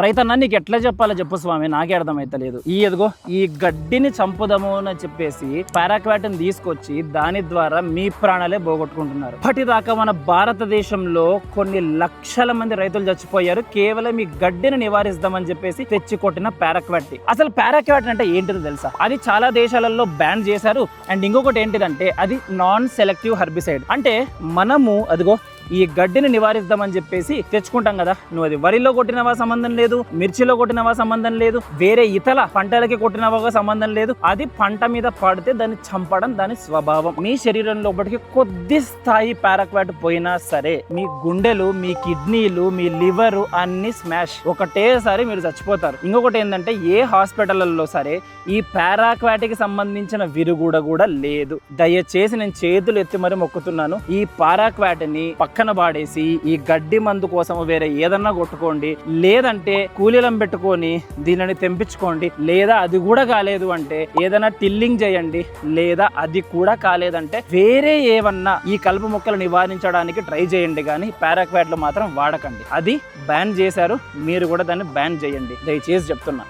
రైతన్న నీకు ఎట్లా చెప్పాలో చెప్పు స్వామి, నాకే అర్థమైతలేదు. ఎదుగో ఈ గడ్డిని చంపుదాము అని చెప్పేసి పారాక్వాట్ని తీసుకొచ్చి దాని ద్వారా మీ ప్రాణాలే పోగొట్టుకుంటున్నారు. ఇప్పటిదాకా మన భారతదేశంలో కొన్ని లక్షల మంది రైతులు చచ్చిపోయారు కేవలం ఈ గడ్డిని నివారిస్తామని చెప్పేసి తెచ్చి కొట్టిన పారాక్వాట్. అసలు పారాక్వాట్ అంటే ఏంటిదో తెలుసా? అది చాలా దేశాలలో బ్యాన్ చేశారు. అండ్ ఇంకొకటి ఏంటిదంటే అది నాన్ సెలెక్టివ్ హెర్బిసైడ్. అంటే మనము అదిగో ఈ గడ్డిని నివారిద్దామని చెప్పేసి తెచ్చుకుంటాం కదా, నువ్వు అది వరిలో కొట్టినవా సంబంధం లేదు, మిర్చిలో కొట్టినవా సంబంధం లేదు, వేరే ఇతర పంటలకి కొట్టినవా సంబంధం లేదు. అది పంట మీద పడితే దాన్ని చంపడం దాని స్వభావం. మీ శరీరం లోపలికి కొద్ది స్థాయి పారాక్వాట్ పోయినా సరే మీ గుండెలు, మీ కిడ్నీలు, మీ లివర్ అన్ని స్మాష్, ఒకటేసారి మీరు చచ్చిపోతారు. ఇంకొకటి ఏంటంటే ఏ హాస్పిటల్లో సరే ఈ పారాక్వాట్ కి సంబంధించిన విరుగుడ కూడా లేదు. దయచేసి నేను చేతులు ఎత్తి మరి మొక్కుతున్నాను, ఈ పారాక్వాట్ ని పక్కన పాడేసి ఈ గడ్డి మందు కోసం వేరే ఏదన్నా కొట్టుకోండి, లేదంటే కూలీలను పెట్టుకొని దీనిని తెంపించుకోండి, లేదా అది కూడా కాలేదు అంటే ఏదైనా టిల్లింగ్ చేయండి, లేదా అది కూడా కాలేదంటే వేరే ఏమన్నా ఈ కలుపు మొక్కలు నివారించడానికి ట్రై చేయండి. కానీ పారాక్వాట్లు మాత్రం వాడకండి. అది బ్యాన్ చేశారు, మీరు కూడా దాన్ని బ్యాన్ చేయండి దయచేసి చెప్తున్నా.